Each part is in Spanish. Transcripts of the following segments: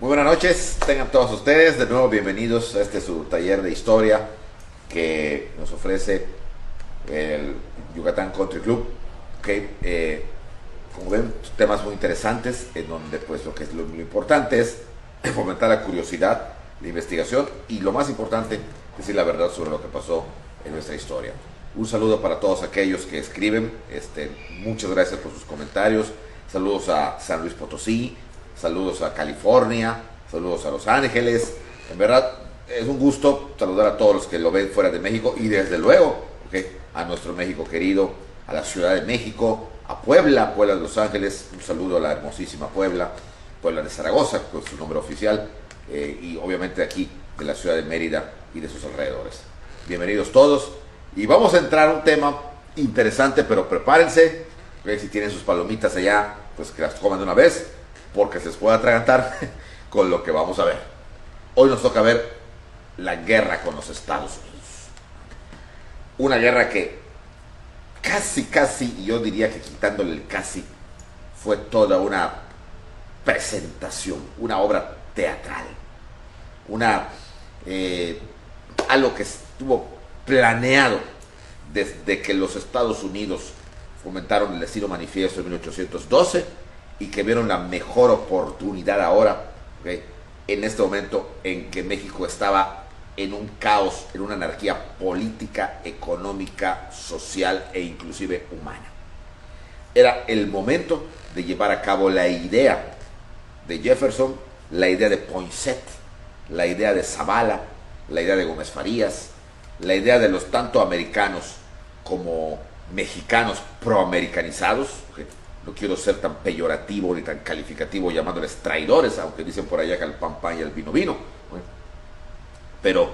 Muy buenas noches, tengan todos ustedes de nuevo bienvenidos a este su taller de historia que nos ofrece el Yucatán Country Club. Como ven, temas muy interesantes en donde pues lo importante es fomentar la curiosidad, la investigación y lo más importante, decir la verdad sobre lo que pasó en nuestra historia. Un saludo para todos aquellos que escriben, muchas gracias por sus comentarios, saludos a San Luis Potosí, saludos a California, saludos a Los Ángeles. En verdad es un gusto saludar a todos los que lo ven fuera de México y desde luego a nuestro México querido, a la Ciudad de México, a Puebla, Puebla de Los Ángeles. Un saludo a la hermosísima Puebla, Puebla de Zaragoza, con su nombre oficial, y obviamente aquí de la ciudad de Mérida y de sus alrededores. Bienvenidos todos y vamos a entrar a un tema interesante, pero prepárense, si tienen sus palomitas allá, pues que las coman de una vez, porque se les puede atragantar con lo que vamos a ver. Hoy nos toca ver la guerra con los Estados Unidos. Una guerra que casi, y yo diría que quitándole el casi, fue toda una presentación, una obra teatral, algo que estuvo planeado desde que los Estados Unidos fomentaron el Estilo Manifiesto en 1812 y que vieron la mejor oportunidad ahora, en este momento en que México estaba en un caos, en una anarquía política, económica, social e inclusive humana. Era el momento de llevar a cabo la idea de Jefferson, la idea de Poinsett, la idea de Zavala, la idea de Gómez Farías, la idea de los tanto americanos como mexicanos proamericanizados. No quiero ser tan peyorativo ni tan calificativo llamándoles traidores, aunque dicen por allá que el pan pan y el vino vino. Pero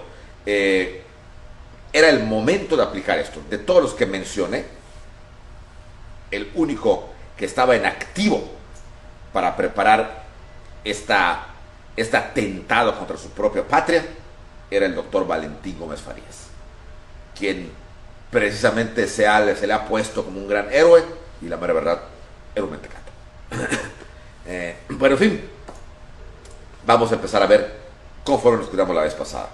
era el momento de aplicar esto. De todos los que mencioné, el único que estaba en activo para preparar este atentado contra su propia patria era el doctor Valentín Gómez Farías, quien precisamente se le ha puesto como un gran héroe, y la mera verdad, era un mentecato. Bueno, en fin, vamos a empezar a ver cómo fueron los que quedamos la vez pasada.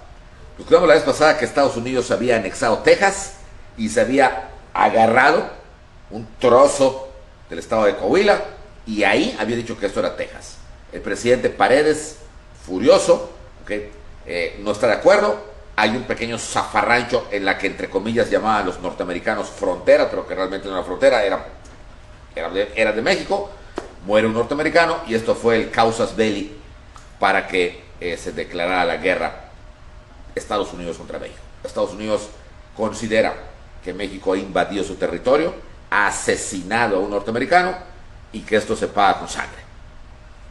Nos quedamos la vez pasada que Estados Unidos había anexado Texas y se había agarrado un trozo del estado de Coahuila y ahí había dicho que esto era Texas. El presidente Paredes, furioso, no está de acuerdo. Hay un pequeño zafarrancho en la que entre comillas llamaban a los norteamericanos frontera, pero que realmente no era frontera, era de México. Muere un norteamericano y esto fue el casus belli para que se declarara la guerra Estados Unidos contra México. Estados Unidos considera que México ha invadido su territorio, ha asesinado a un norteamericano y que esto se paga con sangre.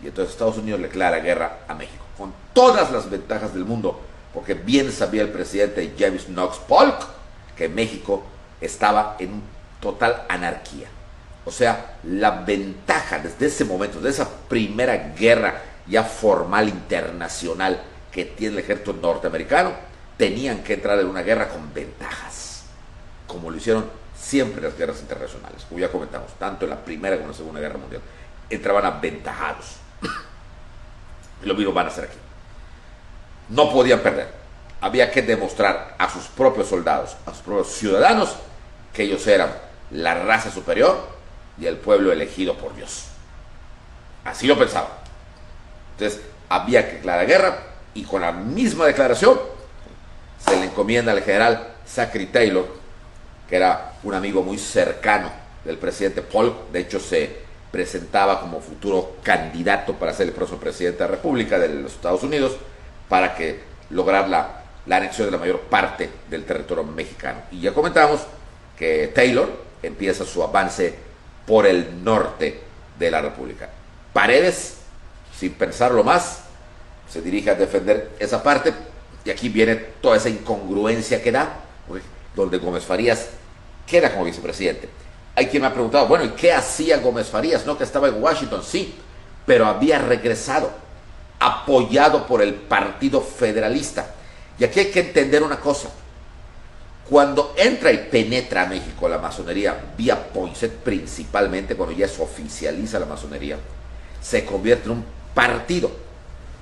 Y entonces Estados Unidos le declara guerra a México, con todas las ventajas del mundo, porque bien sabía el presidente James Knox Polk que México estaba en total anarquía. O sea, la ventaja desde ese momento, de esa primera guerra ya formal internacional que tiene el ejército norteamericano, tenían que entrar en una guerra con ventajas, como lo hicieron siempre las guerras internacionales, como ya comentamos, tanto en la Primera como en la Segunda Guerra Mundial, entraban aventajados. Y lo mismo van a hacer aquí. No podían perder. Había que demostrar a sus propios soldados, a sus propios ciudadanos, que ellos eran la raza superior y el pueblo elegido por Dios. Así lo pensaban. Entonces había que declarar guerra y con la misma declaración se le encomienda al general Zachary Taylor, que era un amigo muy cercano del presidente Polk. De hecho se presentaba como futuro candidato para ser el próximo presidente de la República de los Estados Unidos, para que lograr la anexión de la mayor parte del territorio mexicano. Y ya comentamos que Taylor empieza su avance por el norte de la República. Paredes, sin pensarlo más, se dirige a defender esa parte, y aquí viene toda esa incongruencia que da, donde Gómez Farías queda como vicepresidente. Hay quien me ha preguntado, bueno, ¿y qué hacía Gómez Farías? No, que estaba en Washington, sí, pero había regresado, apoyado por el Partido Federalista. Y aquí hay que entender una cosa. Cuando entra y penetra a México la masonería, vía Poinsett principalmente, cuando ya se oficializa la masonería, se convierte en un partido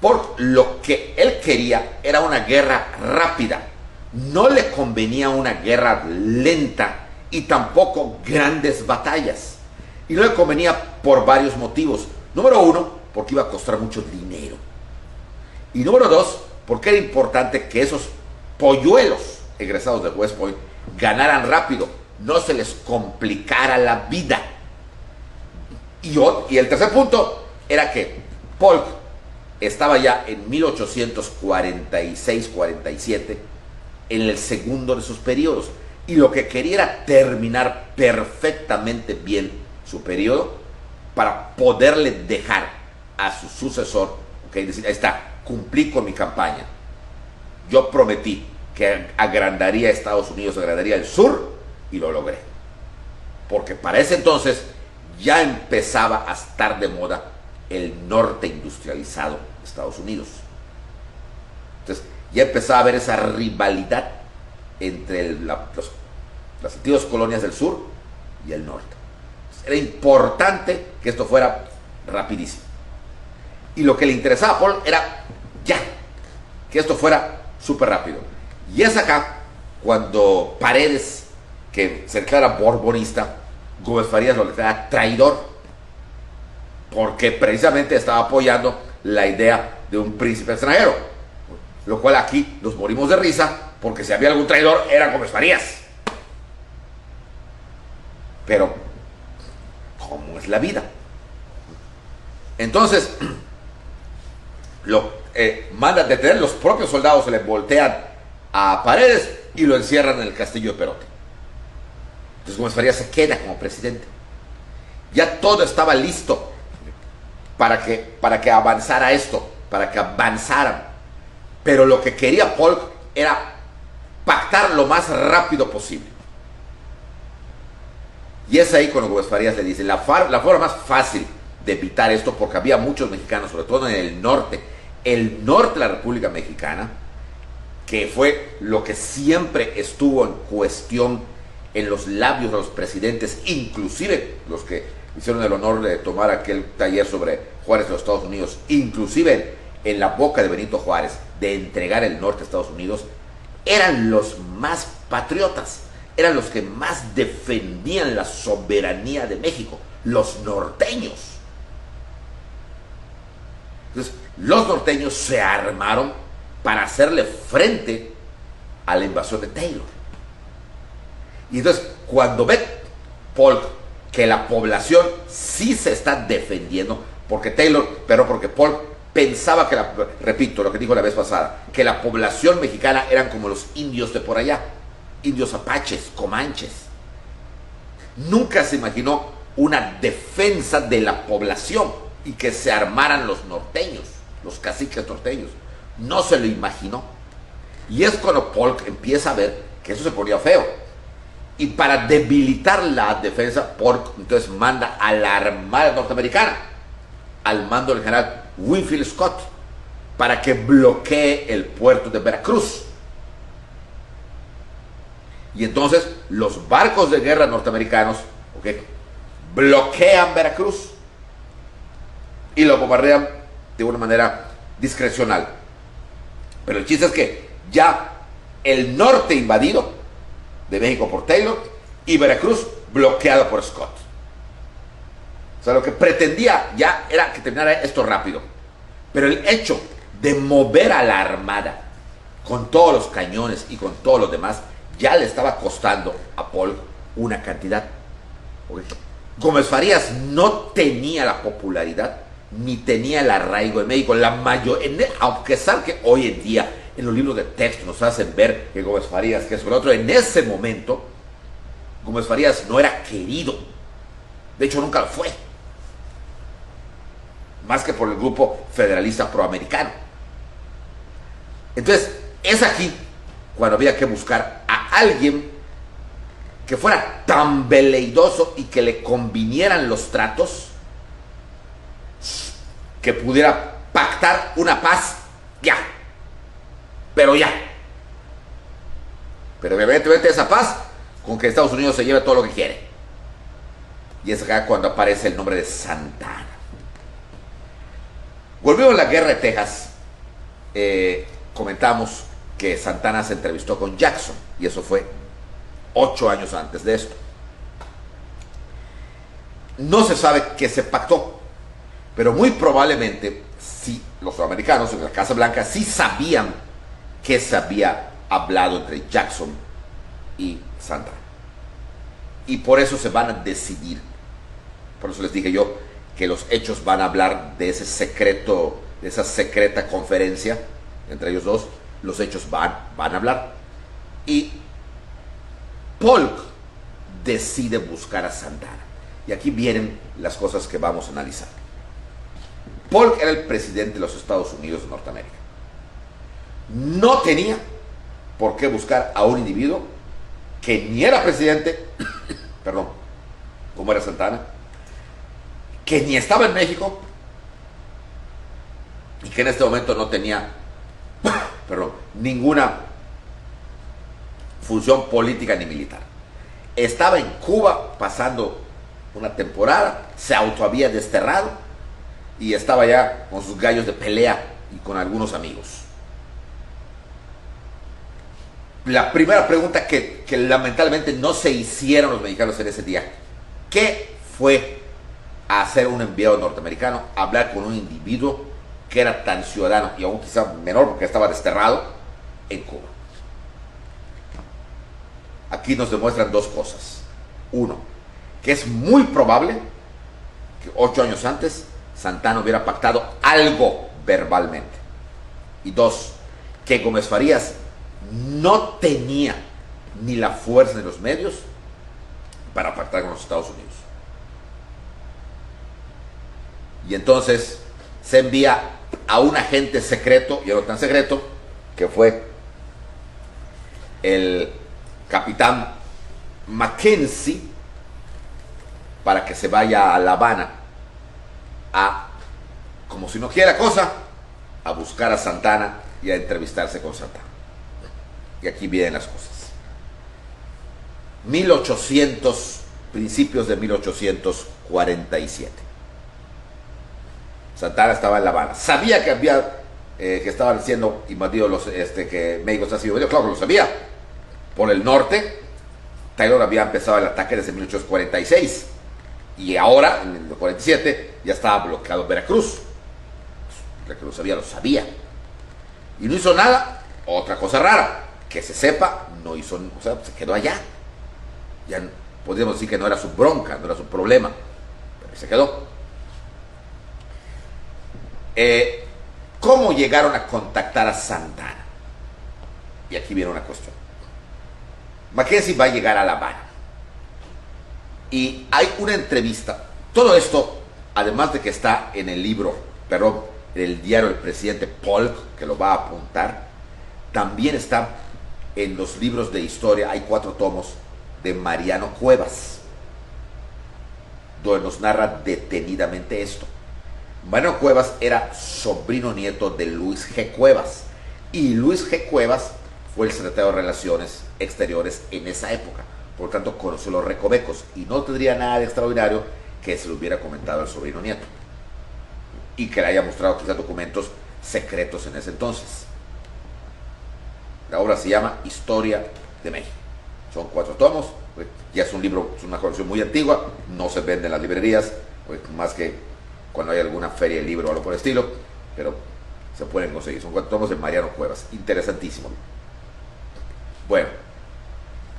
Polk lo que él quería era una guerra rápida. No le convenía una guerra lenta y tampoco grandes batallas. Y no le convenía por varios motivos. Número uno, porque iba a costar mucho dinero. Y número dos, porque era importante que esos polluelos egresados de West Point ganaran rápido, no se les complicara la vida. Y el tercer punto era que Polk estaba ya en 1846-47 en el segundo de sus periodos, y lo que quería era terminar perfectamente bien su periodo para poderle dejar a su sucesor, decir, ahí está, cumplí con mi campaña, yo prometí que agrandaría Estados Unidos, agrandaría el sur, y lo logré, porque para ese entonces ya empezaba a estar de moda el norte industrializado de Estados Unidos. Entonces ya empezaba a haber esa rivalidad entre las antiguas colonias del sur y el norte. Entonces, era importante que esto fuera rapidísimo. Y lo que le interesaba a Paul era ya, que esto fuera súper rápido. Y es acá cuando Paredes, que se declara borbonista, Gómez Farías lo declara traidor, porque precisamente estaba apoyando la idea de un príncipe extranjero, lo cual aquí nos morimos de risa, porque si había algún traidor era Gómez Farías. Pero ¿cómo es la vida? Entonces manda detener, los propios soldados se le voltean a Paredes y lo encierran en el castillo de Perote. Entonces Gómez Farías se queda como presidente. Ya todo estaba listo para que avanzara esto, para que avanzaran. Pero lo que quería Polk era pactar lo más rápido posible. Y es ahí cuando Gómez Farías le dice, la forma más fácil de evitar esto, porque había muchos mexicanos, sobre todo en el norte de la República Mexicana, que fue lo que siempre estuvo en cuestión en los labios de los presidentes, inclusive los que hicieron el honor de tomar aquel taller sobre Juárez de los Estados Unidos, inclusive en la boca de Benito Juárez, de entregar el norte a Estados Unidos, eran los más patriotas, eran los que más defendían la soberanía de México, los norteños. Entonces, los norteños se armaron para hacerle frente a la invasión de Taylor. Y entonces, cuando ve Polk que la población sí se está defendiendo, porque Polk pensaba que, repito lo que dijo la vez pasada, que la población mexicana eran como los indios de por allá, indios apaches, comanches. Nunca se imaginó una defensa de la población y que se armaran los norteños, los caciques norteños. No se lo imaginó. Y es cuando Polk empieza a ver que eso se ponía feo. Y para debilitar la defensa, Polk entonces manda a la Armada norteamericana, al mando del general Winfield Scott, para que bloquee el puerto de Veracruz. Y entonces los barcos de guerra norteamericanos bloquean Veracruz y lo bombardean de una manera discrecional. Pero el chiste es que ya el norte invadido de México por Taylor y Veracruz bloqueado por Scott. O sea, lo que pretendía ya era que terminara esto rápido. Pero el hecho de mover a la armada con todos los cañones y con todos los demás ya le estaba costando a Polk una cantidad. Gómez Farías no tenía la popularidad ni tenía el arraigo en México. Aunque saben que hoy en día en los libros de texto nos hacen ver que Gómez Farías, que es el otro, en ese momento Gómez Farías no era querido. De hecho, nunca lo fue. Más que por el grupo federalista proamericano. Entonces, es aquí cuando había que buscar a alguien que fuera tan veleidoso y que le convinieran los tratos, que pudiera pactar una paz ya. Pero ya. Pero evidentemente esa paz con que Estados Unidos se lleve todo lo que quiere. Y es acá cuando aparece el nombre de Santa Anna. Volvió a la guerra de Texas. Comentamos que Santana se entrevistó con Jackson, y eso fue 8 años antes de esto. No se sabe qué se pactó, pero muy probablemente sí, los americanos en la Casa Blanca sí sabían que se había hablado entre Jackson y Santana, y por eso se van a decidir. Por eso les dije yo que los hechos van a hablar de ese secreto, de esa secreta conferencia entre ellos dos. Los hechos van a hablar, y Polk decide buscar a Santana. Y aquí vienen las cosas que vamos a analizar. Polk era el presidente de los Estados Unidos de Norteamérica. No tenía por qué buscar a un individuo que ni era presidente, perdón, como era Santana, que ni estaba en México y que en este momento no tenía, perdón, ninguna función política ni militar. Estaba en Cuba pasando una temporada, se auto había desterrado y estaba ya con sus gallos de pelea y con algunos amigos. La primera pregunta que lamentablemente no se hicieron los mexicanos en ese día: ¿qué fue a hacer un enviado norteamericano, a hablar con un individuo que era tan ciudadano y aún quizá menor porque estaba desterrado en Cuba? Aquí nos demuestran dos cosas. Uno, que es muy probable que 8 años antes Santana hubiera pactado algo verbalmente. Y dos, que Gómez Farías no tenía ni la fuerza ni los medios para pactar con los Estados Unidos. Y entonces se envía a un agente secreto, y algo tan secreto, que fue el capitán Mackenzie, para que se vaya a La Habana a, como si no quiera cosa, a buscar a Santana y a entrevistarse con Santana. Y aquí vienen las cosas. 1800, principios de 1847. Santana estaba en La Habana. Sabía que había que estaban siendo invadidos los, que México está siendo invadido. Claro que lo sabía. Por el norte, Taylor había empezado el ataque desde 1846. Y ahora, en el 47, ya estaba bloqueado Veracruz. El que lo sabía, lo sabía. Y no hizo nada. Otra cosa rara, que se sepa, no hizo, o sea, se quedó allá. Ya podríamos decir que no era su bronca, no era su problema, pero se quedó. ¿Cómo llegaron a contactar a Santana? Y aquí viene una cuestión. Mackenzie va a llegar a La Habana y hay una entrevista. Todo esto, además de que está en el libro, perdón, en el diario del presidente Polk, que lo va a apuntar, también está en los libros de historia. Hay 4 tomos de Mariano Cuevas, donde nos narra detenidamente esto. Mariano Cuevas era sobrino nieto de Luis G. Cuevas, y Luis G. Cuevas fue el secretario de Relaciones Exteriores en esa época. Por lo tanto, conoció los recovecos y no tendría nada de extraordinario que se le hubiera comentado al sobrino nieto y que le haya mostrado quizás documentos secretos en ese entonces. La obra se llama Historia de México. Son 4 tomos. Ya es un libro, es una colección muy antigua, no se vende en las librerías, más que cuando hay alguna feria de libro o algo por el estilo, pero se pueden conseguir. Son 4 tomos de Mariano Cuevas. Interesantísimo. Bueno,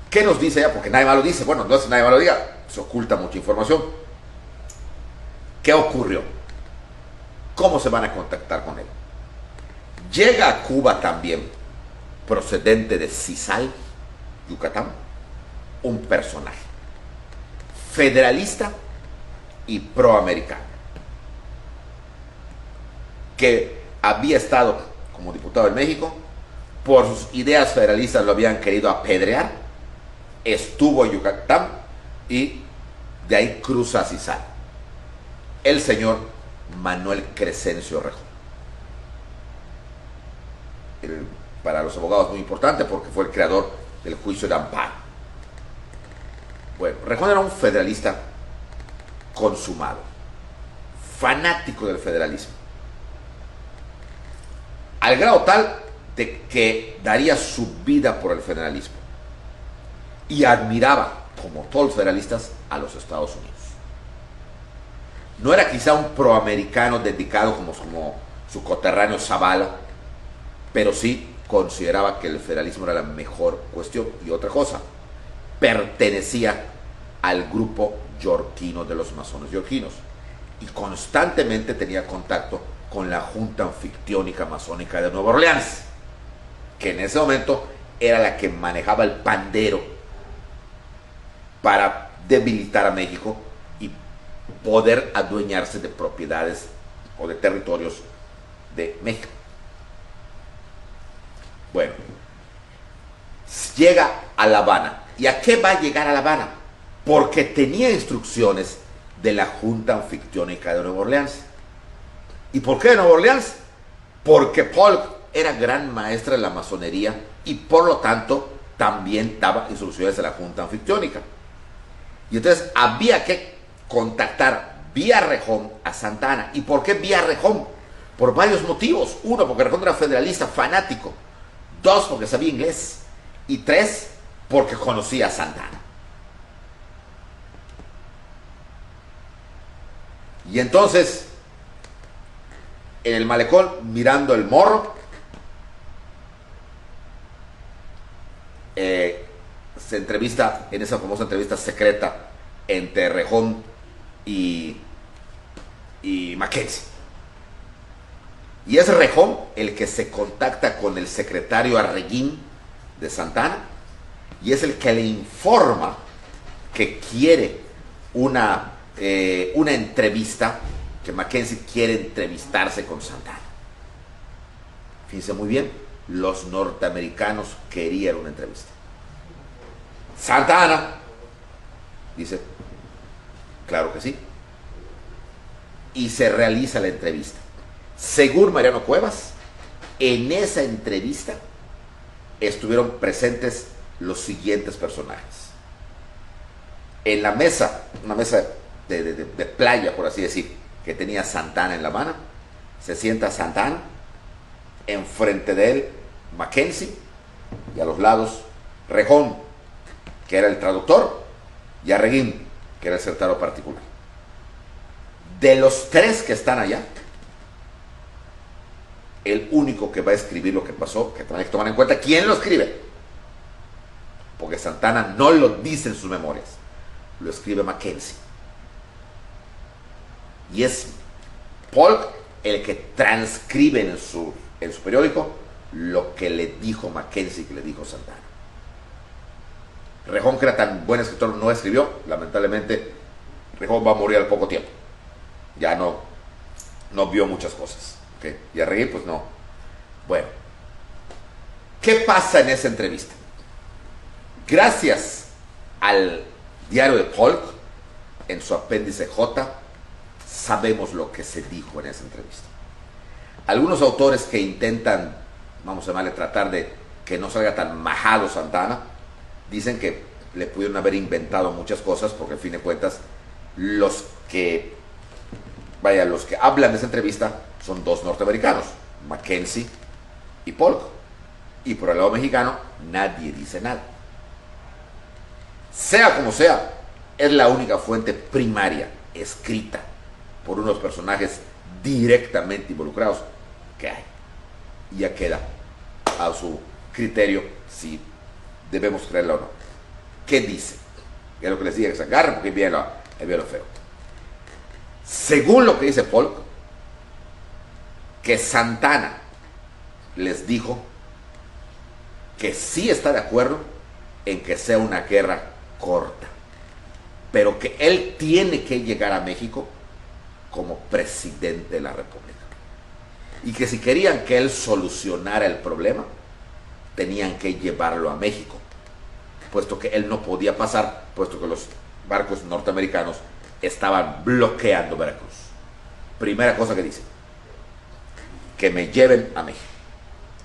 ¿qué nos dice ella? Porque nadie más lo dice. Bueno, no es que nadie más lo diga, se oculta mucha información. ¿Qué ocurrió? ¿Cómo se van a contactar con él? Llega a Cuba también, procedente de Cizal, Yucatán, un personaje federalista y proamericano, que había estado como diputado en México. Por sus ideas federalistas lo habían querido apedrear. Estuvo en Yucatán y de ahí cruza a Cizal. El señor Manuel Crescencio Rejón. Para los abogados muy importante porque fue el creador del juicio de amparo. Bueno, Rejón era un federalista consumado, fanático del federalismo. al grado tal de que daría su vida por el federalismo y admiraba, como todos los federalistas, a los Estados Unidos. No era quizá un proamericano dedicado como su coterráneo Zavala, pero sí consideraba que el federalismo era la mejor cuestión. Y otra cosa, pertenecía al grupo yorquino de los masones yorquinos y constantemente tenía contacto con la Junta Anfictiónica Masónica de Nueva Orleans, que en ese momento era la que manejaba el pandero para debilitar a México y poder adueñarse de propiedades o de territorios de México. Bueno, llega a La Habana. ¿Y a qué va a llegar a La Habana? Porque tenía instrucciones de la Junta Anfictiónica de Nueva Orleans. ¿Y por qué de Nueva Orleans? Porque Polk era gran maestra de la masonería y por lo tanto también daba instrucciones a la Junta Anfictiónica. Y entonces había que contactar vía Rejón a Santa Anna. ¿Y por qué vía Rejón? Por varios motivos. Uno, porque Rejón era federalista fanático. Dos, porque sabía inglés. Y tres, porque conocía a Santa Anna. Y entonces, en el malecón, mirando el morro, se entrevista en esa famosa entrevista secreta entre Rejón y Mackenzie. Y es Rejón el que se contacta con el secretario Arreguín de Santa Anna y es el que le informa que quiere una entrevista, que Mackenzie quiere entrevistarse con Santa Anna. Fíjense muy bien, los norteamericanos querían una entrevista. Santa Anna dice, claro que sí. Y se realiza la entrevista. Según Mariano Cuevas, en esa entrevista estuvieron presentes los siguientes personajes. En la mesa, una mesa de playa, por así decir, que tenía Santa Anna en La Habana, se sienta Santa Anna, enfrente de él Mackenzie, y a los lados Rejón, que era el traductor, y Arreguín, que era el secretario particular. De los tres que están allá, el único que va a escribir lo que pasó, que también hay que tomar en cuenta quién lo escribe, porque Santa Anna no lo dice en sus memorias, lo escribe Mackenzie. Y es Polk el que transcribe en su periódico lo que le dijo Mackenzie, que le dijo Santa Anna. Rejón, que era tan buen escritor, no escribió. Lamentablemente, Rejón va a morir al poco tiempo. Ya no vio muchas cosas. ¿Okay? Y a reír, pues no. Bueno, ¿qué pasa en esa entrevista? Gracias al diario de Polk, en su apéndice J, sabemos lo que se dijo en esa entrevista. Algunos autores que intentan, vamos a llamarle, tratar de que no salga tan majado Santa Anna, dicen que le pudieron haber inventado muchas cosas, porque al fin de cuentas los que hablan de esa entrevista son dos norteamericanos, Mackenzie y Polk, y por el lado mexicano nadie dice nada. Sea como sea, es la única fuente primaria escrita por unos personajes directamente involucrados que hay, y ya queda a su criterio si debemos creerla o no. ¿Qué dice? Es lo que les dije, que se agarren porque viene lo feo. Según lo que dice Polk, que Santa Anna les dijo que sí está de acuerdo en que sea una guerra corta, pero que él tiene que llegar a México como presidente de la República, y que si querían que él solucionara el problema, tenían que llevarlo a México, puesto que él no podía pasar, puesto que los barcos norteamericanos estaban bloqueando Veracruz. Primera cosa que dice, que me lleven a México.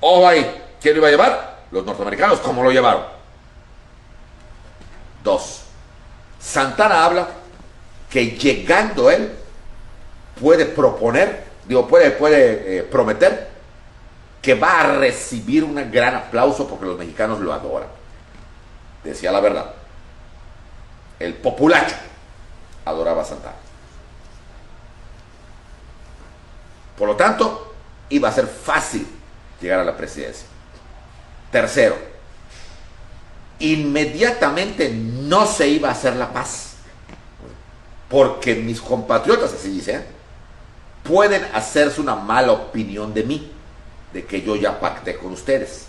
Ojo ahí, ¿quién lo iba a llevar? Los norteamericanos. ¿Cómo lo llevaron? Dos, Santa Anna habla que llegando él puede proponer, puede prometer que va a recibir un gran aplauso porque los mexicanos lo adoran. Decía la verdad. El populacho adoraba a Santana. Por lo tanto, iba a ser fácil llegar a la presidencia. Tercero, inmediatamente no se iba a hacer la paz, porque mis compatriotas, así dicen, pueden hacerse una mala opinión de mí, de que yo ya pacté con ustedes.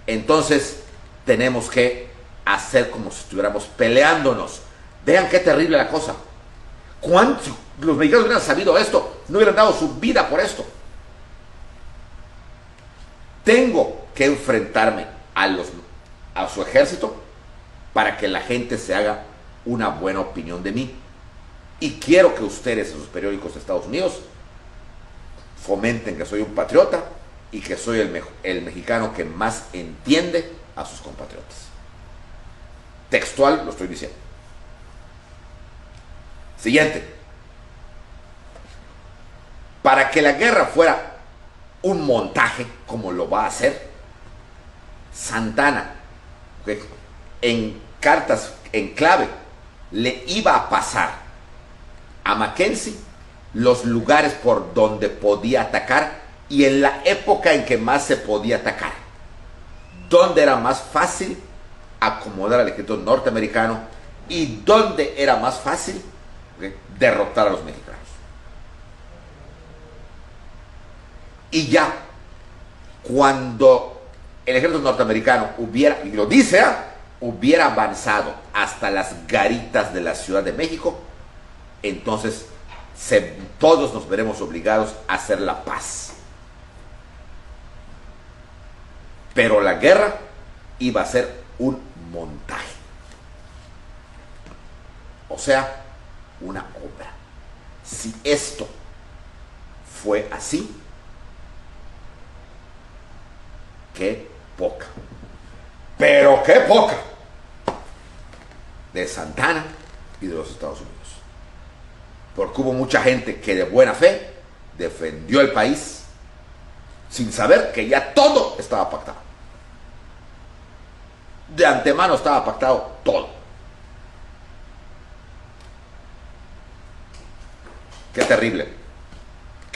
Entonces tenemos que hacer como si estuviéramos peleándonos. Vean qué terrible la cosa. ¿Cuántos los mexicanos hubieran sabido esto? No hubieran dado su vida por esto. Tengo que enfrentarme a su ejército para que la gente se haga una buena opinión de mí. Y quiero que ustedes en sus periódicos de Estados Unidos fomenten que soy un patriota y que soy el mexicano que más entiende a sus compatriotas. Textual lo estoy diciendo. Siguiente. Para que la guerra fuera un montaje, como lo va a hacer Santana, ¿okay?, en cartas en clave, le iba a pasar a Mackenzie los lugares por donde podía atacar y en la época en que más se podía atacar, donde era más fácil acomodar al ejército norteamericano y donde era más fácil, ¿okay?, derrotar a los mexicanos. Y ya, cuando el ejército norteamericano hubiera, y lo dice, hubiera avanzado hasta las garitas de la Ciudad de México, entonces todos nos veremos obligados a hacer la paz. Pero la guerra iba a ser un montaje. O sea, una obra. Si esto fue así, qué poca, pero qué poca, de Santana y de los Estados Unidos. Porque hubo mucha gente que de buena fe defendió el país sin saber que ya todo estaba pactado. De antemano estaba pactado todo. Qué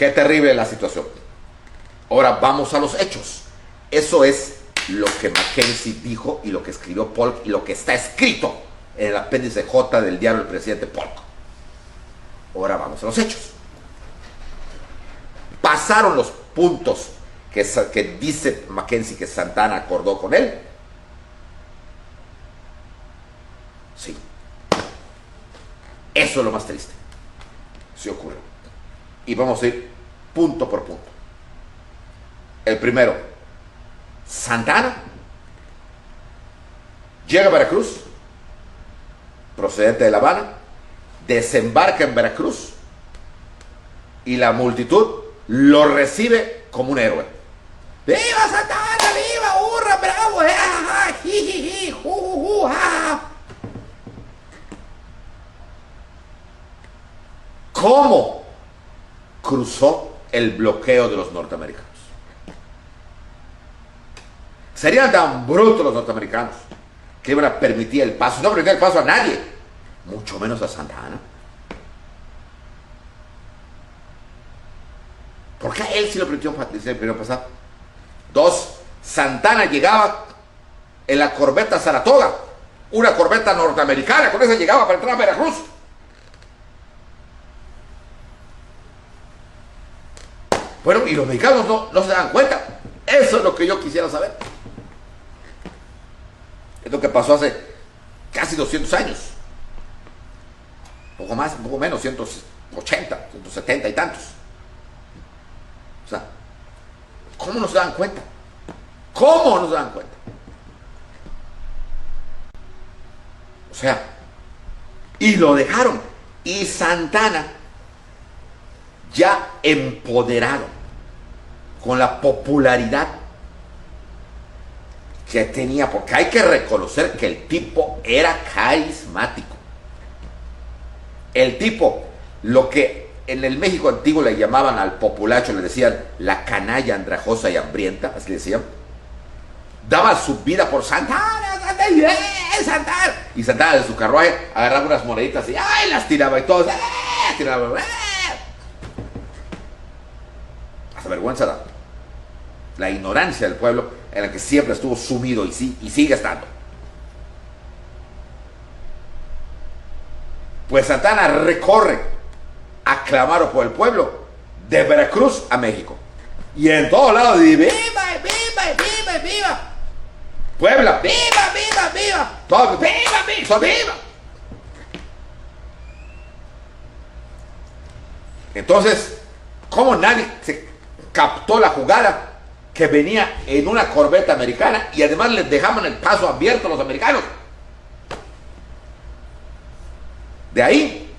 terrible la situación. Ahora vamos a los hechos. Eso es lo que Mackenzie dijo y lo que escribió Polk y lo que está escrito en el apéndice J del diario del presidente Polk. Ahora vamos a los hechos. Pasaron los puntos que dice Mackenzie que Santana acordó con él. Sí. Eso es lo más triste. Sí ocurrió. Y vamos a ir punto por punto. El primero, Santana llega a Veracruz, procedente de La Habana, desembarca en Veracruz y la multitud lo recibe como un héroe. ¡Viva Santana! ¡Viva! ¡Hurra! ¡Bravo! ¡Jijiji! ¡Jujuju! ¿Cómo cruzó el bloqueo de los norteamericanos? Serían tan brutos los norteamericanos que iban a permitir el paso. No permitían el paso a nadie, mucho menos a Santana. ¿Por qué a él sí lo permitió pasar? Dos, Santana llegaba en la corbeta Saratoga, una corbeta norteamericana, con esa llegaba para entrar a Veracruz. Bueno, y los mexicanos no se dan cuenta. Eso es lo que yo quisiera saber. Es lo que pasó hace casi 200 años. Poco más, un poco menos, 180, 170 y tantos. O sea, ¿cómo no se dan cuenta? ¿Cómo no se dan cuenta? O sea, y lo dejaron. Y Santana, ya empoderado, con la popularidad que tenía, porque hay que reconocer que el tipo era carismático. El tipo, lo que en el México antiguo le llamaban al populacho, le decían la canalla andrajosa y hambrienta, así le decían. Daba su vida por Santana, Santana, Santana. Y Santana de su carruaje agarraba unas moneditas y ¡ay! Las tiraba y todos tiraban. Hasta vergüenza da. La ignorancia del pueblo en la que siempre estuvo sumido y sigue estando. Pues Santana recorre a clamar por el pueblo de Veracruz a México. Y en todos lados dice, ¡viva, viva, viva, viva! Puebla, ¡viva, viva, viva! Todo, ¡viva, viva, viva! Entonces, ¿cómo nadie se captó la jugada que venía en una corbeta americana y además les dejaban el paso abierto a los americanos? De ahí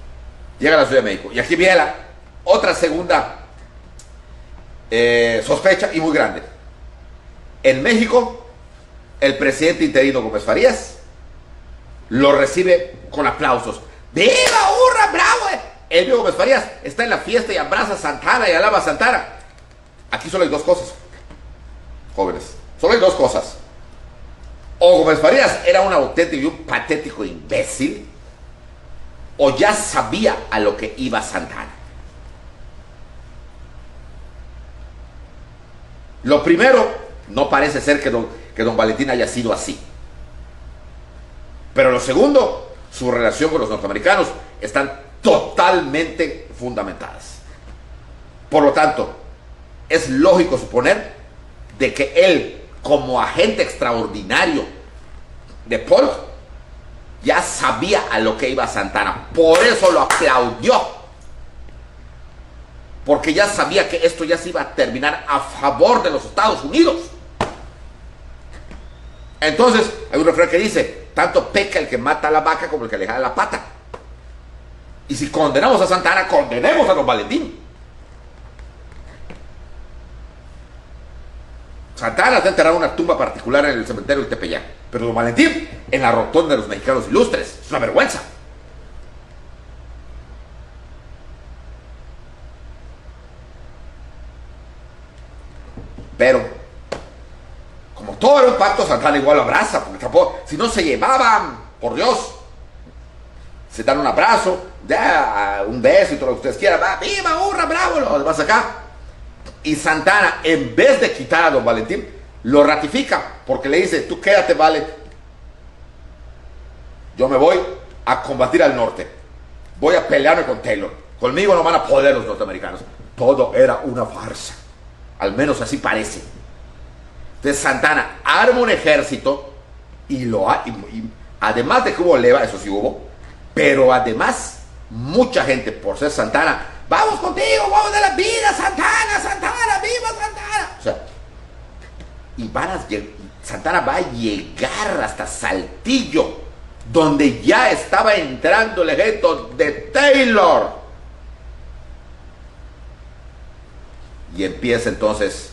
llega a la Ciudad de México. Y aquí viene la otra segunda sospecha y muy grande. En México, el presidente interino Gómez Farías lo recibe con aplausos. ¡Viva, hurra, bravo! El viejo Gómez Farías está en la fiesta y abraza a Santana y alaba a Santana. Aquí solo hay dos cosas, jóvenes. Solo hay dos cosas. O Gómez Farías era un auténtico y un patético imbécil, o ya sabía a lo que iba Santana. Lo primero, no parece ser que don Valentín haya sido así. Pero lo segundo, su relación con los norteamericanos están totalmente fundamentadas. Por lo tanto, es lógico suponer de que él, como agente extraordinario de Polk, ya sabía a lo que iba Santana. Por eso lo aplaudió. Porque ya sabía que esto ya se iba a terminar a favor de los Estados Unidos. Entonces, hay un refrán que dice, tanto peca el que mata a la vaca como el que le jala la pata. Y si condenamos a Santana, condenemos a don Valentín. Santana está enterrado en una tumba particular en el cementerio del Tepeyac. Pero don Valentín en la rotonda de los mexicanos ilustres. Es una vergüenza. Pero, como todo era un pacto, Santana igual lo abraza, porque tampoco, si no se llevaban, por Dios, se dan un abrazo, ya, un beso y todo lo que ustedes quieran, va, viva, hurra, bravo, lo demás acá. Y Santana, en vez de quitar a don Valentín, lo ratifica, porque le dice, tú quédate, vale, yo me voy a combatir al norte, voy a pelearme con Taylor, conmigo no van a poder los norteamericanos. Todo era una farsa, al menos así parece. Entonces Santana arma un ejército y además de que hubo leva, eso sí hubo, pero además mucha gente, por ser Santana, vamos contigo, vamos de la vida, Santana, Santana, viva Santana. O sea, Santana va a llegar hasta Saltillo, donde ya estaba entrando el ejército de Taylor. Y empieza entonces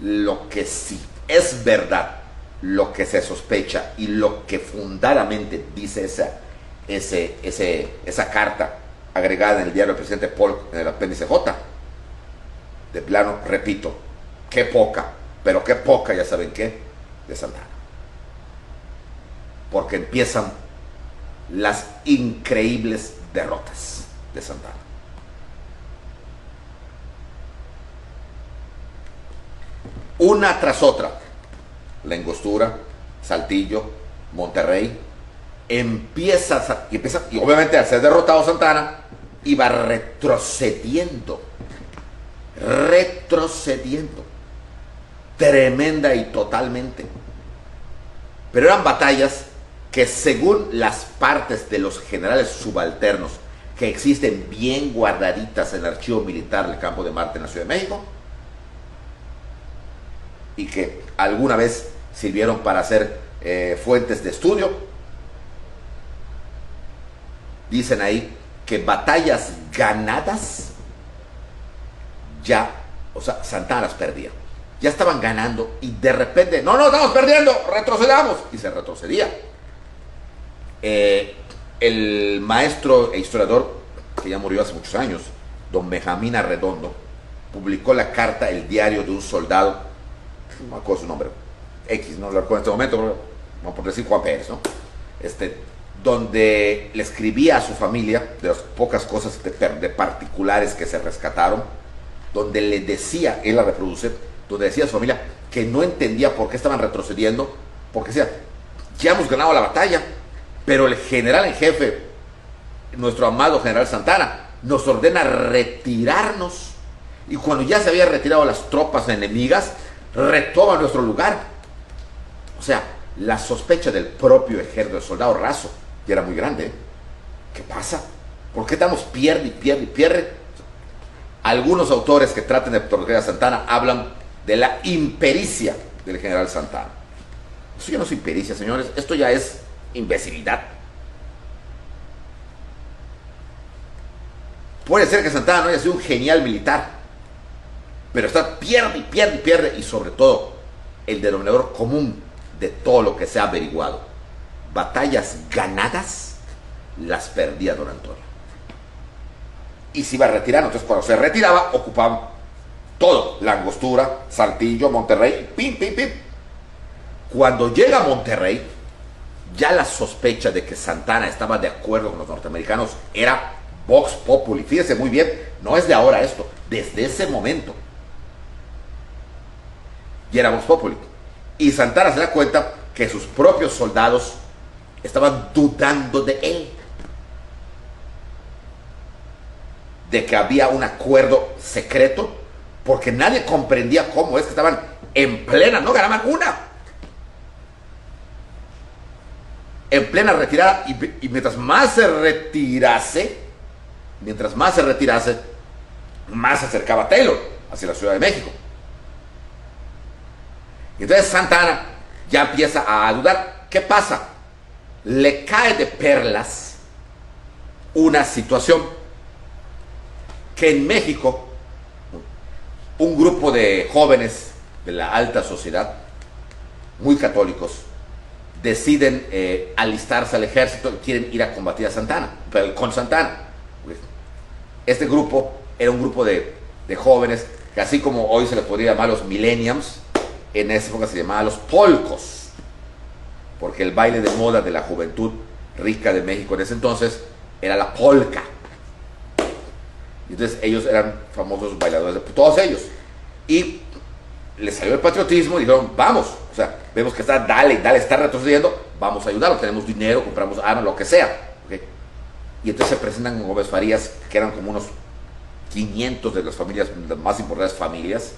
lo que sí es verdad, lo que se sospecha y lo que fundadamente dice esa carta agregada en el diario del presidente Polk en el apéndice J. De plano, repito, qué poca, pero qué poca, ya saben qué, de Santana. Porque empiezan las increíbles derrotas de Santana. Una tras otra, La Angostura, Saltillo, Monterrey, empieza y obviamente al ser derrotado Santana, iba retrocediendo, tremenda y totalmente. Pero eran batallas que, según las partes de los generales subalternos que existen bien guardaditas en el archivo militar del Campo de Marte en la Ciudad de México, y que alguna vez sirvieron para hacer fuentes de estudio, dicen ahí que batallas ganadas ya, o sea, Santana las perdía. Ya estaban ganando y de repente, no, estamos perdiendo, retrocedamos. Y se retrocedía. El maestro e historiador, que ya murió hace muchos años, don Benjamín Arredondo, publicó la carta El diario de un soldado, no me acuerdo su nombre, X, no lo recuerdo en este momento, pero vamos por decir Juan Pérez, ¿no? Donde le escribía a su familia, de las pocas cosas de particulares que se rescataron, donde le decía, él la reproduce, donde decía a su familia que no entendía por qué estaban retrocediendo, porque decía, ya hemos ganado la batalla, pero el general en jefe, nuestro amado general Santana, nos ordena retirarnos, y cuando ya se habían retirado las tropas enemigas, retoma nuestro lugar. O sea, la sospecha del propio ejército del soldado raso ya era muy grande. ¿Qué pasa? ¿Por qué estamos pierde y pierde y pierde? Algunos autores que traten de proteger a Santana hablan de la impericia del general Santana. Eso ya no es impericia, señores, esto ya es imbecilidad. Puede ser que Santana no haya sido un genial militar, pero está pierde y pierde y pierde, y sobre todo el denominador común de todo lo que se ha averiguado: batallas ganadas las perdía don Antonio, y se iba a retirar. Entonces cuando se retiraba ocupaban todo, La Angostura, Saltillo, Monterrey, pim, pim, pim. Cuando llega a Monterrey, ya la sospecha de que Santana estaba de acuerdo con los norteamericanos era Vox Populi. Fíjese muy bien, no es de ahora esto, desde ese momento ya era Vox Populi. Y Santana se da cuenta que sus propios soldados estaban dudando de él, de que había un acuerdo secreto, porque nadie comprendía cómo es que estaban en plena, no ganaban una, en plena retirada, y mientras más se retirase, más se acercaba Taylor hacia la Ciudad de México. Y entonces Santana ya empieza a dudar. ¿Qué pasa? Le cae de perlas una situación que en México un grupo de jóvenes de la alta sociedad, muy católicos, deciden alistarse al ejército, quieren ir a combatir a Santana, con Santana. Este grupo era un grupo de jóvenes que, así como hoy se les podría llamar los millennials, en esa época se llamaban los polcos, porque el baile de moda de la juventud rica de México en ese entonces era la polka. Y entonces ellos eran famosos bailadores, todos ellos. Y les salió el patriotismo y dijeron, vamos, o sea, vemos que está, dale, está retrocediendo, vamos a ayudarlo, tenemos dinero, compramos armas, lo que sea. ¿Okay? Y entonces se presentan con Gómez Farías, que eran como unos 500 de las familias, las más importantes familias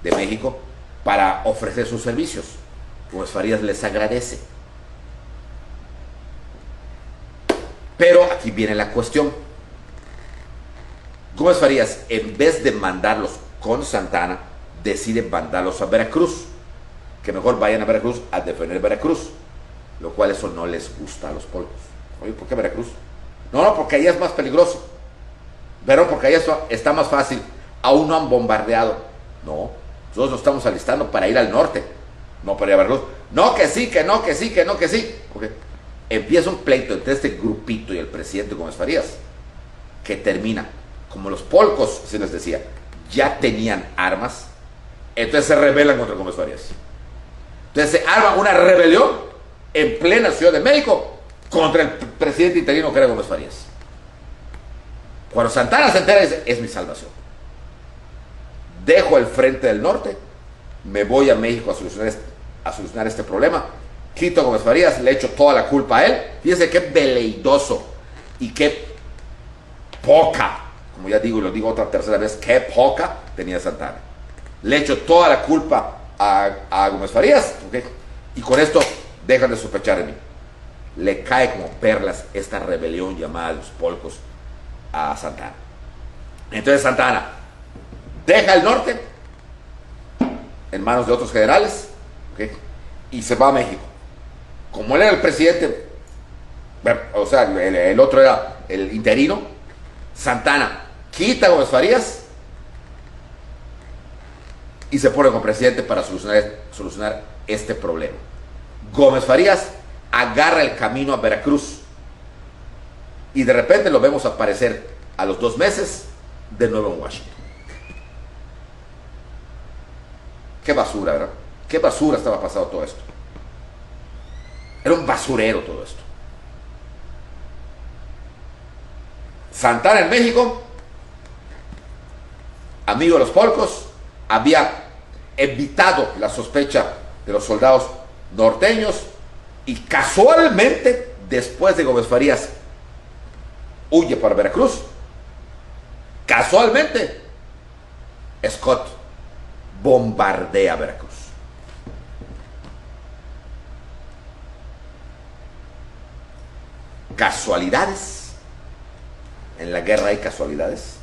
de México, para ofrecer sus servicios. Gómez Farías les agradece. Pero aquí viene la cuestión. Gómez Farías, en vez de mandarlos con Santana, decide mandarlos a Veracruz, que mejor vayan a Veracruz a defender Veracruz, lo cual eso no les gusta a los polcos. Oye, ¿por qué Veracruz? No, porque allá es más peligroso. Pero porque allá está más fácil. Aún no han bombardeado. No, nosotros nos estamos alistando para ir al norte, no para ir a Veracruz. No, que sí, que no, que sí, que no, que sí. Okay. Empieza un pleito entre este grupito y el presidente Gómez Farías, que termina, como los polcos, se les decía, ya tenían armas, entonces se rebelan contra Gómez Farías. Entonces se arma una rebelión en plena Ciudad de México contra el presidente interino, que era Gómez Farías. Cuando Santana se entera, dice, es mi salvación. Dejo el frente del norte, me voy a México a solucionar este problema, quito a Gómez Farías, le echo toda la culpa a él. Fíjense qué veleidoso y qué poca, como ya digo y lo digo otra tercera vez, qué poca tenía Santana. Le echo toda la culpa a Gómez Farías, ¿okay? Y con esto dejan de sospechar de mí. Le cae como perlas esta rebelión llamada los polcos a Santana. Entonces Santana deja el norte en manos de otros generales, ¿okay? Y se va a México. Como él era el presidente, o sea, el otro era el interino, Santana quita a Gómez Farías y se pone como presidente para solucionar este problema. Gómez Farías agarra el camino a Veracruz y de repente lo vemos aparecer a los 2 meses de nuevo en Washington. Qué basura, ¿verdad? Qué basura estaba pasando todo esto. Era un basurero todo esto. Santana en México, amigo de los polcos, había evitado la sospecha de los soldados norteños y casualmente, después de Gómez Farías huye para Veracruz, casualmente Scott bombardea Veracruz. ¿Casualidades? En la guerra hay casualidades.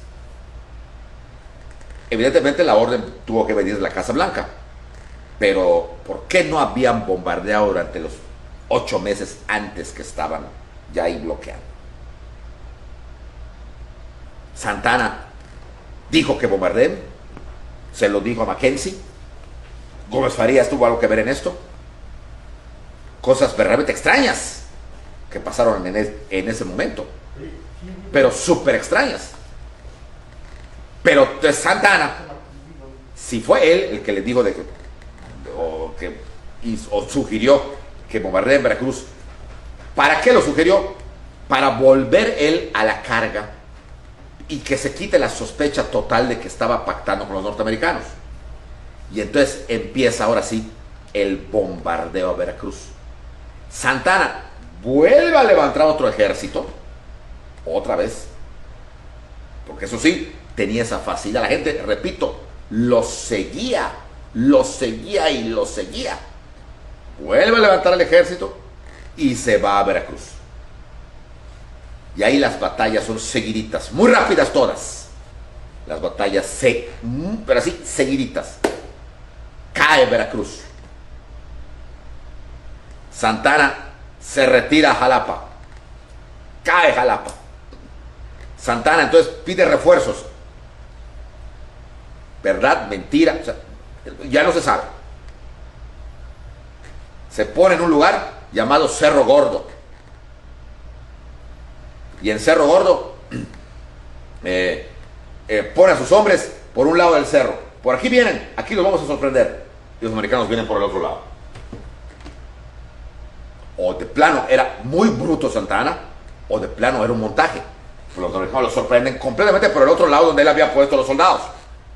Evidentemente la orden tuvo que venir de la Casa Blanca, pero ¿por qué no habían bombardeado durante los 8 meses antes que estaban ya ahí bloqueando? Santana dijo que bombardeen, se lo dijo a Mackenzie. Gómez Farías tuvo algo que ver en esto. Cosas verdaderamente extrañas que pasaron en ese momento, pero súper extrañas. Pero Santana, si fue él el que le dijo o sugirió que bombardeen Veracruz, ¿para qué lo sugirió? Para volver él a la carga y que se quite la sospecha total de que estaba pactando con los norteamericanos. Y entonces empieza ahora sí el bombardeo a Veracruz. Santana vuelve a levantar otro ejército, otra vez, porque eso sí, tenía esa facilidad. La gente, repito, lo seguía y lo seguía. Vuelve a levantar el ejército y se va a Veracruz. Y ahí las batallas son seguiditas, muy rápidas todas. Las batallas, pero así, seguiditas. Cae Veracruz. Santana se retira a Jalapa. Cae Jalapa. Santana entonces pide refuerzos. ¿Verdad? Mentira. O sea, ya no se sabe. Se pone en un lugar llamado Cerro Gordo. Y en Cerro Gordo pone a sus hombres por un lado del cerro. Por aquí vienen, aquí los vamos a sorprender. Y los americanos vienen por el otro lado. O de plano era muy bruto Santana, o de plano era un montaje. Los americanos lo sorprenden completamente por el otro lado donde él había puesto a los soldados.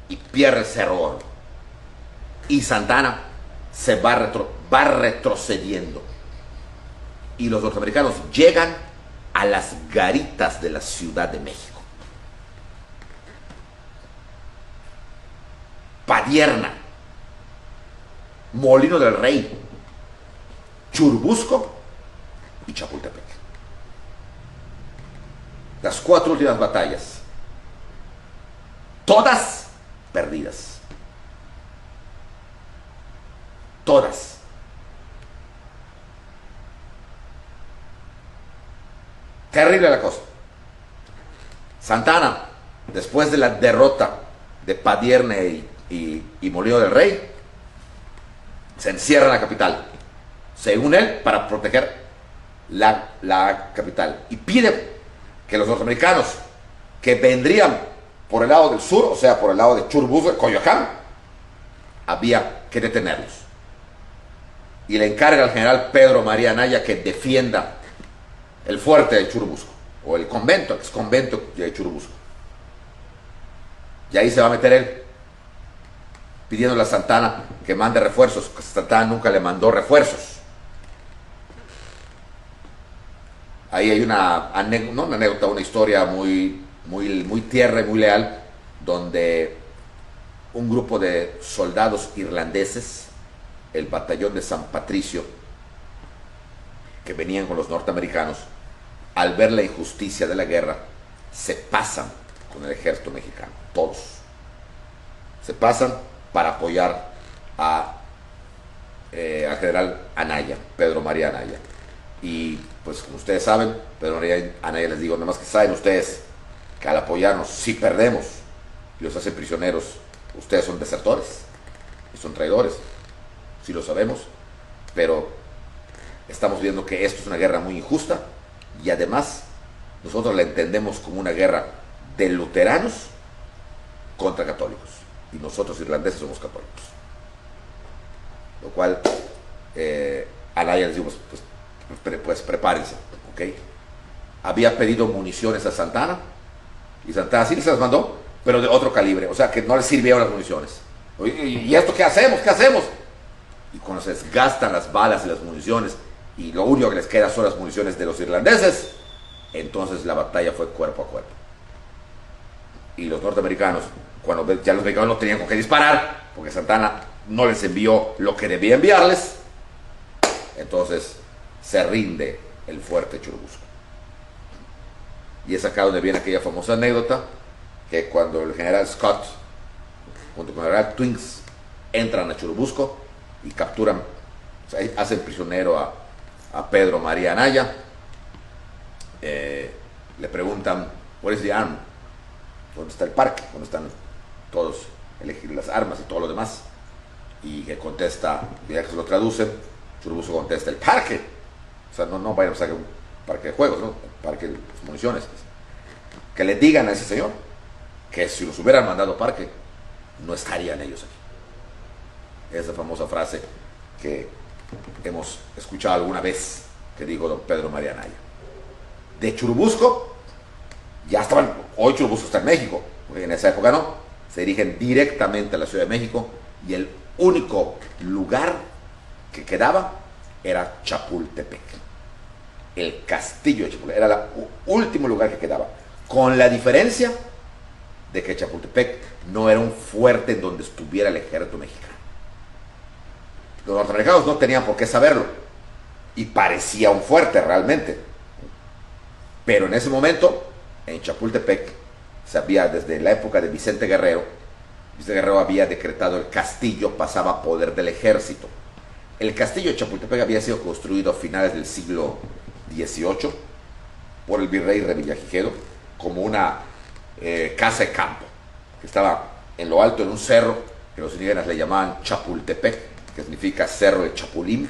Y pierde el Cerro Gordo. Y Santana se va retrocediendo. Y los norteamericanos llegan a las garitas de la Ciudad de México. Padierna, Molino del Rey, Churubusco y Chapultepec. Las 4 últimas batallas, todas perdidas. Todas. Terrible la cosa. Santana, después de la derrota de Padierna y Molino del Rey, se encierra en la capital, según él, para proteger la capital. Y pide que los norteamericanos que vendrían por el lado del sur, o sea, por el lado de Churubusco, de Coyoacán, había que detenerlos. Y le encarga al general Pedro María Anaya que defienda el fuerte de Churubusco, o el convento, ex convento de Churubusco. Y ahí se va a meter él, pidiéndole a Santana que mande refuerzos. Santana nunca le mandó refuerzos. Ahí hay una anécdota, una historia muy tierna y muy leal, donde un grupo de soldados irlandeses, el batallón de San Patricio, que venían con los norteamericanos, al ver la injusticia de la guerra, se pasan con el ejército mexicano, todos. Se pasan para apoyar al general Anaya, Pedro María Anaya. Y pues como ustedes saben, Pedro María Anaya les digo, nada más que saben ustedes que al apoyarnos, si perdemos y los hacen prisioneros, ustedes son desertores y son traidores, sí lo sabemos, pero estamos viendo que esto es una guerra muy injusta y además nosotros la entendemos como una guerra de luteranos contra católicos. Y nosotros irlandeses somos católicos. Lo cual, a Laya les digo, pues prepárense, ¿ok? Había pedido municiones a Santana, y Santana sí se las mandó, pero de otro calibre, o sea que no les sirvieron las municiones. ¿Y esto qué hacemos? ¿Qué hacemos? Y cuando se desgastan las balas y las municiones, y lo único que les queda son las municiones de los irlandeses, entonces la batalla fue cuerpo a cuerpo. Y los norteamericanos, cuando ya los americanos no tenían con qué disparar, porque Santana no les envió lo que debía enviarles, entonces se rinde el fuerte Churubusco. Y es acá donde viene aquella famosa anécdota, que cuando el general Scott, junto con el general Twiggs, entran a Churubusco y capturan, o sea, hacen prisionero a Pedro María Anaya, le preguntan, ¿where is the arm? ¿Dónde está el parque? ¿Dónde están todos las armas y todo lo demás? Y que contesta, ya que se lo traducen, Churubusco contesta, el parque. O sea, no vayan a sacar un parque de juegos, ¿no? El parque de municiones. Que le digan a ese señor que si los hubieran mandado parque, no estarían ellos aquí. Esa famosa frase que hemos escuchado alguna vez que dijo don Pedro María Anaya. De Churubusco, ya estaban, hoy Churubusco está en México, porque en esa época no, se dirigen directamente a la Ciudad de México y el único lugar que quedaba era Chapultepec. El castillo de Chapultepec era el último lugar que quedaba, con la diferencia de que Chapultepec no era un fuerte en donde estuviera el ejército mexicano. Los norteamericanos no tenían por qué saberlo, y parecía un fuerte realmente, pero en ese momento en Chapultepec se había, desde la época de Vicente Guerrero había decretado el castillo pasaba a poder del ejército. El castillo de Chapultepec había sido construido a finales del siglo XVIII por el virrey Revillagigedo como una casa de campo que estaba en lo alto, en un cerro que los indígenas le llamaban Chapultepec, que significa cerro de Chapulín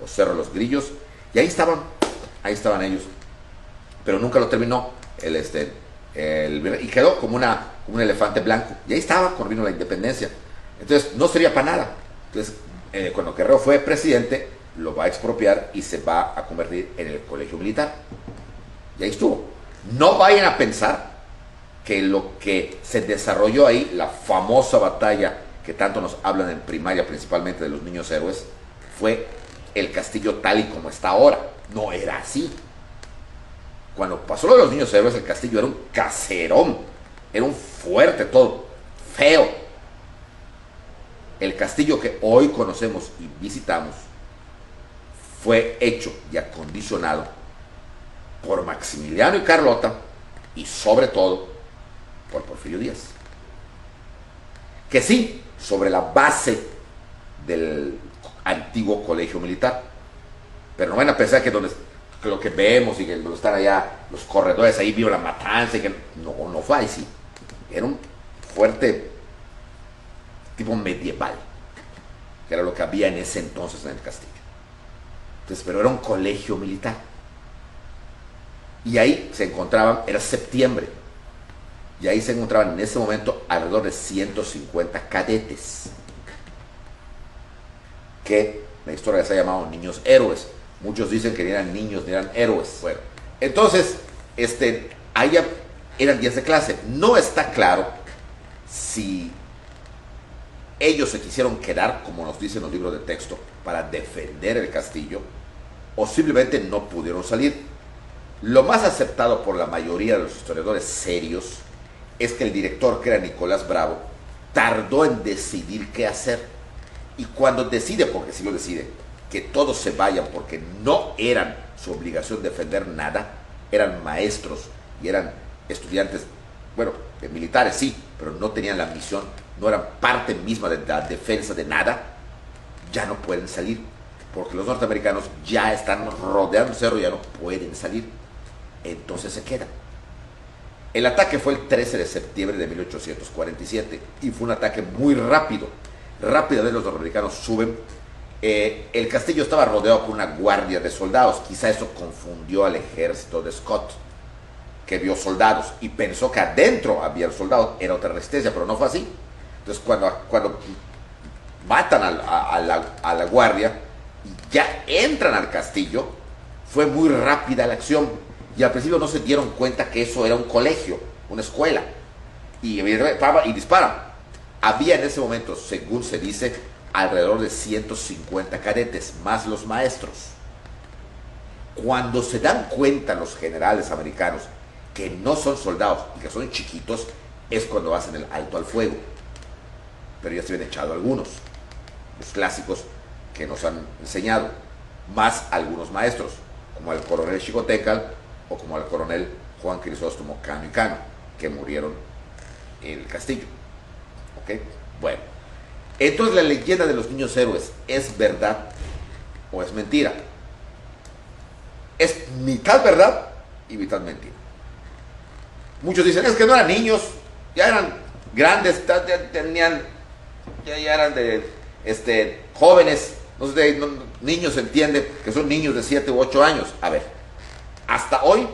o cerro de los grillos, y ahí estaban ellos, pero nunca lo terminó y quedó como un elefante blanco, y ahí estaba cuando vino la independencia. Entonces no sería para nada. Entonces cuando Guerrero fue presidente, lo va a expropiar y se va a convertir en el colegio militar, y ahí estuvo. No vayan a pensar que lo que se desarrolló ahí, la famosa batalla que tanto nos hablan en primaria, principalmente de los niños héroes, fue el castillo tal y como está ahora. No era así. Cuando pasó lo de los niños héroes, el castillo era un caserón, era un fuerte todo, feo. El castillo que hoy conocemos y visitamos fue hecho y acondicionado por Maximiliano y Carlota, y sobre todo por Porfirio Díaz, que sí, sobre la base del antiguo colegio militar, pero no van a pensar que lo que vemos y que donde están allá los corredores, ahí vio la matanza, y que no fue ahí, sí, era un fuerte tipo medieval, que era lo que había en ese entonces en el castillo. Entonces, pero era un colegio militar, y ahí se encontraban, era septiembre, y ahí se encontraban en ese momento alrededor de 150 cadetes, que la historia les ha llamado niños héroes. Muchos dicen que ni eran niños ni eran héroes. Bueno, entonces, ahí ya eran días de clase. No está claro si ellos se quisieron quedar, como nos dicen los libros de texto, para defender el castillo, o simplemente no pudieron salir. Lo más aceptado por la mayoría de los historiadores serios es que el director, que era Nicolás Bravo, tardó en decidir qué hacer. Y cuando decide, porque sí lo decide, que todos se vayan porque no eran su obligación defender nada, eran maestros y eran estudiantes, bueno, militares sí, pero no tenían la misión, no eran parte misma de la defensa de nada, ya no pueden salir, porque los norteamericanos ya están rodeando el cerro y ya no pueden salir. Entonces se quedan. El ataque fue el 13 de septiembre de 1847 y fue un ataque muy rápido. Rápidamente los norteamericanos suben. El castillo estaba rodeado por una guardia de soldados. Quizá eso confundió al ejército de Scott. que vio soldados y pensó que adentro había soldados, era otra resistencia, pero no fue así. Entonces cuando matan a la guardia y ya entran al castillo, fue muy rápida la acción y al principio no se dieron cuenta que eso era un colegio, una escuela, y disparan. Había en ese momento, según se dice, alrededor de 150 cadetes, más los maestros. Cuando se dan cuenta los generales americanos que no son soldados y que son chiquitos, es cuando hacen el alto al fuego. Pero ya se habían echado algunos, los clásicos que nos han enseñado, más algunos maestros, como el coronel Xicoténcatl o como el coronel Juan Crisóstomo Cano y Cano, que murieron en el castillo. ¿Ok? Bueno, entonces la leyenda de los niños héroes, ¿es verdad o es mentira? Es mitad verdad y mitad mentira. Muchos dicen, es que no eran niños, ya eran grandes, ya eran jóvenes, niños, se entiende que son niños de 7 u 8 años. A ver, hasta hoy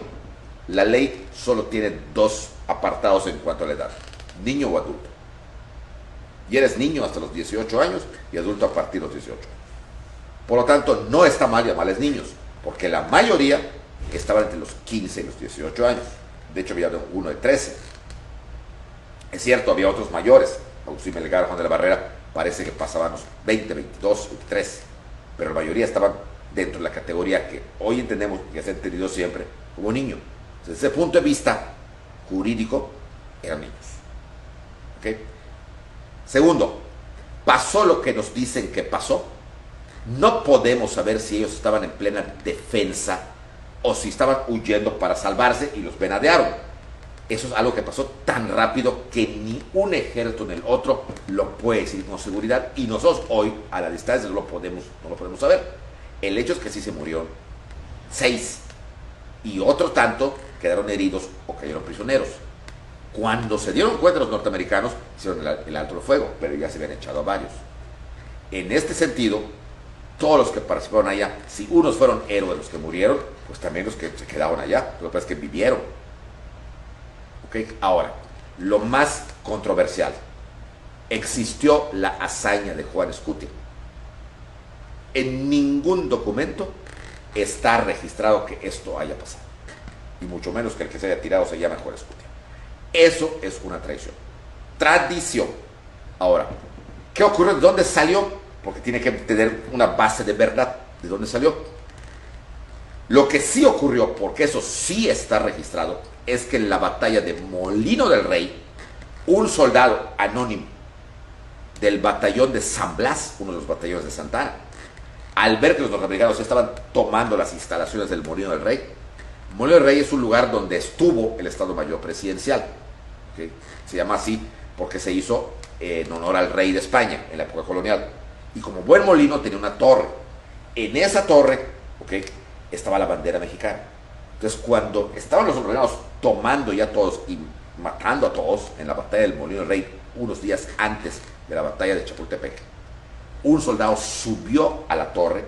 la ley solo tiene dos apartados en cuanto a la edad, niño o adulto. Y eres niño hasta los 18 años y adulto a partir de los 18. Por lo tanto, no está mal llamarles niños, porque la mayoría estaban entre los 15 y los 18 años. De hecho, había uno de 13. Es cierto, había otros mayores. Agustín Melgar, Juan de la Barrera, parece que pasaban los 20, 22, 23. Pero la mayoría estaban dentro de la categoría que hoy entendemos, que se ha entendido siempre, como niño. Desde ese punto de vista jurídico, eran niños. ¿Ok? Segundo, pasó lo que nos dicen que pasó. No podemos saber si ellos estaban en plena defensa o si estaban huyendo para salvarse y los venadearon. Eso es algo que pasó tan rápido que ni un ejército ni el otro lo puede decir con seguridad, y nosotros hoy a la distancia no lo podemos saber. El hecho es que sí se murieron 6 y otro tanto quedaron heridos o cayeron prisioneros. Cuando se dieron cuenta los norteamericanos, hicieron el alto el fuego, pero ya se habían echado a varios. En este sentido, todos los que participaron allá, si unos fueron héroes los que murieron, pues también los que se quedaron allá, lo que pasa es que vivieron. ¿Okay? Ahora, lo más controversial, existió la hazaña de Juan Escutia. En ningún documento está registrado que esto haya pasado, y mucho menos que el que se haya tirado se llame Juan Escutia. Eso es una traición, tradición. Ahora, ¿qué ocurrió? ¿De dónde salió? Porque tiene que tener una base de verdad. ¿De dónde salió? Lo que sí ocurrió, porque eso sí está registrado, es que en la batalla de Molino del Rey, un soldado anónimo del batallón de San Blas, uno de los batallones de Santa Ana, al ver que los norteamericanos estaban tomando las instalaciones del Molino del Rey, Molino del Rey es un lugar donde estuvo el Estado Mayor Presidencial. ¿Okay? Se llama así porque se hizo en honor al rey de España en la época colonial. Y como buen molino tenía una torre. En esa torre, ¿okay?, estaba la bandera mexicana. Entonces, cuando estaban los norteamericanos tomando ya todos y matando a todos en la batalla del Molino del Rey, unos días antes de la batalla de Chapultepec, un soldado subió a la torre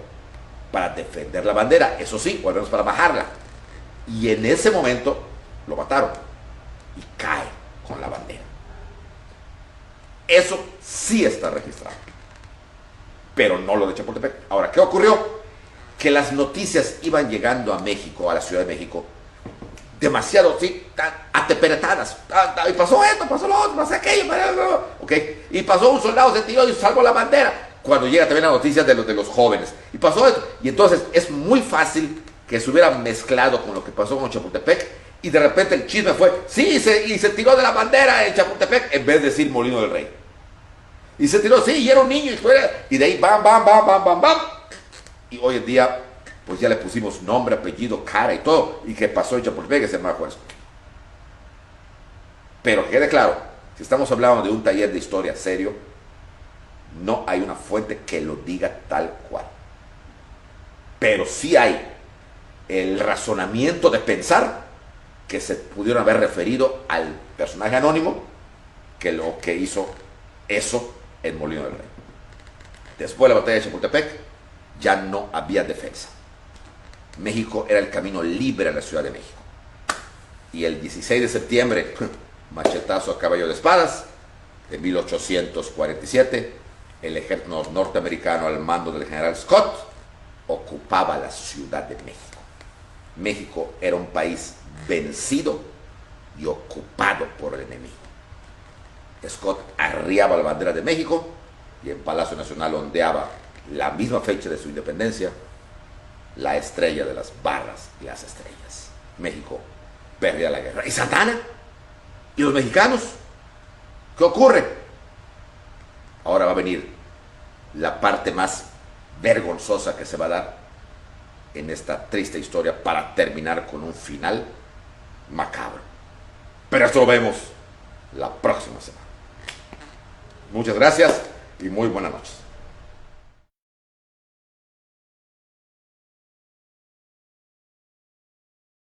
para defender la bandera. Eso sí, volvemos para bajarla. Y en ese momento lo mataron y cae con la bandera. Eso sí está registrado, pero no lo de Chapultepec. Ahora, ¿qué ocurrió? Que las noticias iban llegando a México, a la Ciudad de México, demasiado, sí, tan ateperetadas. Y pasó esto, pasó lo otro, pasó aquello, ¿okay? Y pasó un soldado, se tiró y salvó la bandera. Cuando llega también la noticia de los jóvenes. Y pasó esto. Y entonces es muy fácil que se hubiera mezclado con lo que pasó con Chapultepec, y de repente el chisme fue, sí, y se tiró de la bandera en Chapultepec, en vez de decir Molino del Rey. Y se tiró, sí, y era un niño, y de ahí, bam, bam, bam, bam, bam, bam. Y hoy en día, pues ya le pusimos nombre, apellido, cara y todo, y que pasó en Chapultepec, es el más juez. Pero que quede claro, si estamos hablando de un taller de historia serio, no hay una fuente que lo diga tal cual. Pero sí hay el razonamiento de pensar que se pudieron haber referido al personaje anónimo que lo que hizo eso en Molino del Rey. Después de la batalla de Chapultepec, ya no había defensa. México era el camino libre a la Ciudad de México. Y el 16 de septiembre, machetazo a caballo de espadas, de 1847, el ejército norteamericano al mando del general Scott ocupaba la Ciudad de México. México era un país vencido y ocupado por el enemigo. Scott arriaba la bandera de México y en Palacio Nacional ondeaba la misma fecha de su independencia, la estrella de las barras y las estrellas. México perdía la guerra. ¿Y Santana? ¿Y los mexicanos? ¿Qué ocurre? Ahora va a venir la parte más vergonzosa que se va a dar en esta triste historia para terminar con un final macabro. Pero esto lo vemos la próxima semana. Muchas gracias y muy buenas noches.